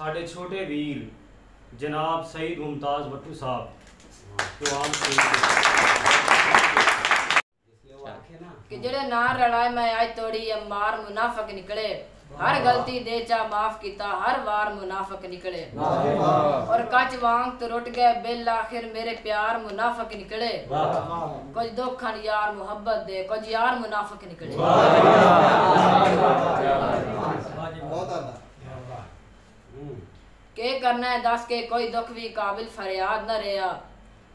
साढ़े छोटे वीर जनाब सईद मुमताज भट्टू साहब जो आम कि जेड़े ना रलाए मैं आज तोड़ी मार मुनाफक निकले, हर गलती दे चा माफ किता हर वार मुनाफक निकले। और कच वांग तो रुट गए बिल आखिर मेरे प्यार मुनाफक निकले। कुछ दुखन यार मोहब्बत दे कुछ यार मुनाफक निकले। के करना है दस के कोई दुख भी काबिल फरियाद न रहा।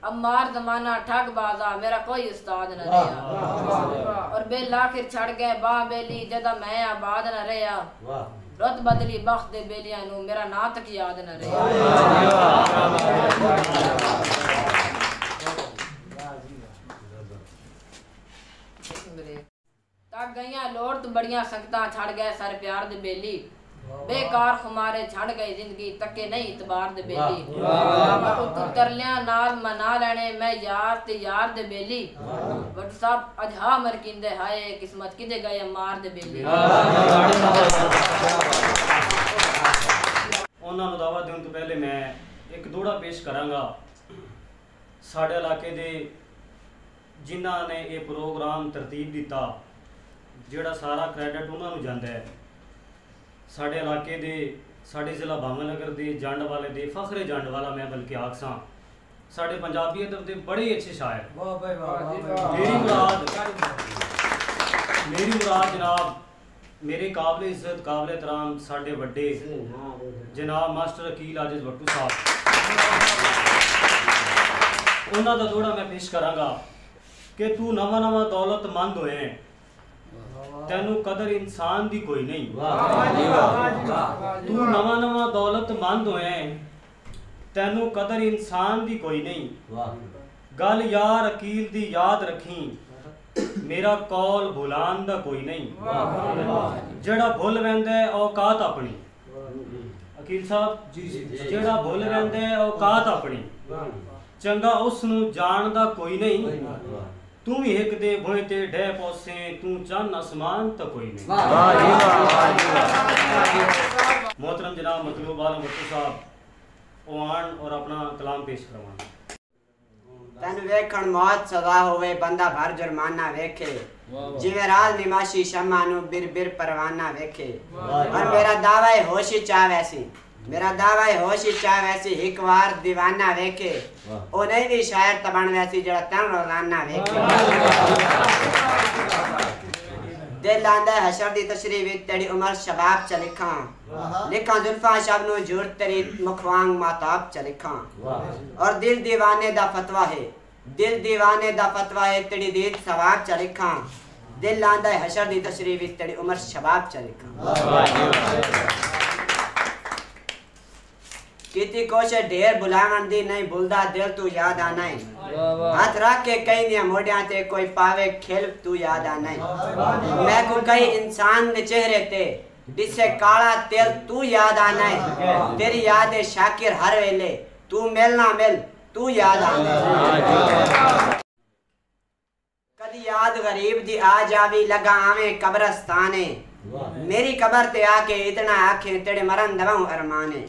अब मार जमाना ठग बाजा मेरा कोई उस्ताद न रहा। और बिल आखिर छड़ गए बाह बेली जदा मैं आबाद न रहा। रुत बदली बख्त दे बेलियां नू मेरा ना तक याद न रहा। तक गईयां लोड़ तो बड़ियां संगतां छड़ गए सर प्यार दे बेली। बेकार खुमारे छड़ गई जिंदगी तके नहीं इतबार दे बेली। तू तरलियां नाल मना लेने मैं यार ते यार दे बेली। बट सब अजहा मर किंदे हाय किस्मत किदे गए मार दे बेली। उन्हां नूं दावा देण तो पहले मैं एक दोड़ा पेश करांगा। साडे इलाके दे जिन्हां ने ये प्रोग्राम तरतीब दिता जिहड़ा सारा क्रेडिट उन्हां नूं जांदा है। साढ़े इलाके दे साढ़े जिला भावनगर दे जंड वाले दे फखरे जंड वाला मैं बल्कि आखसा साढ़े पंजाबी अदब दे बड़े अच्छे शायर। मेरी मुराद जनाब मेरे काबिल इज्जत काबिल एहतराम साढ़े वड्डे जनाब मास्टर अकील आजिज भट्टू साहब। उन्हां दा दोड़ा मैं पेश करांगा कि तू नवा नवा दौलतमंद होए तेनू कदर इंसान दी कोई नहीं। तू नवा नवा दौलतमंद होए तेनू कदर इंसान दी कोई नहीं। गल यार अकील दी याद रखी मेरा कौल भुलान दा कोई नहीं। जेड़ा भुल वैंदा है औकात अपनी अकील साहब जेड़ा भुल वैंदा है औकात अपनी चंगा उसनू जान दा कोई नहीं। तू भी एक दे भोए ते ढे पौसे तू चन्न आसमान तो कोई नहीं। मोहतरम जनाब मतलूब आलम भट्टू साहब ओआन और अपना कलाम पेश करवाना। तन वेखण मौत सजा होवे बंदा भर जुर्माना वेखे जिवे राल निमाशी शमा नु बिर बिर परवाना वेखे। और मेरा दावा है होशी चाह वैसी मेरा दावा है होशी चाह वैसी एक बार दीवाना वेखे ओ नहीं भी शायर तबन वैसी जड़ा तन रोजाना वेखे। दिल आंदा हशर दी तशरीह विच तेरी उम्र शबाब च लिखा लिखा जुल्फा शब नु झूठ तेरी मुखवांग माताब च लिखा। और दिल दीवाने दा फतवा है दिल दीवाने दा फतवा है तेरी दीद सवाब च लिखा। दिल आंदा हशर दी तशरीह विच तेरी उम्र शबाब च लिखा। किती कोशिश ढेर बुलावन दी नहीं भूलदा दिल तू याद आना है। हाथ रख के कई दिया मोड़ियां ते कोई पावे खेल तू याद आना है। मैं को कई इंसान दे चेहरे ते दिसे काला तेल तू याद आना है। तेरी याद है शाकिर हर वेले तू मिल ना मिल तू याद आना है। कदी याद गरीब दी आ जावी लगा आवे कब्रस्ताने मेरी कबर ते आके इतना आखे तेरे मरन दवाऊं अरमाने।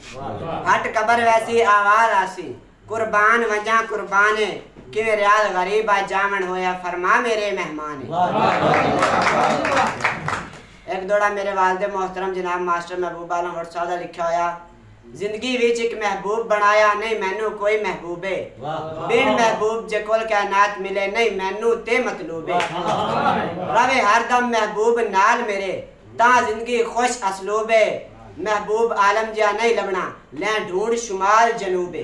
हट कबर वैसी आवाज आसी कुर्बान वजा कुर्बाने किवे रियाद गरीब आ जामन होया फरमा मेरे मेहमान। एक दोड़ा मेरे वालिद मोहतरम जनाब मास्टर महबूब आलम भट्ट साहब दा लिखा होया जिंदगी विच एक महबूब बनाया नहीं मैनू कोई महबूबे बिन महबूब जे कोल कायनात मिले नहीं मैनू ते मतलूबे। रवे हरदम महबूब नाल मेरे ता जिंदगी खुश असलूबे महबूब आलम जा नहीं लबना ले ढूंढ शुमाल जनूबे।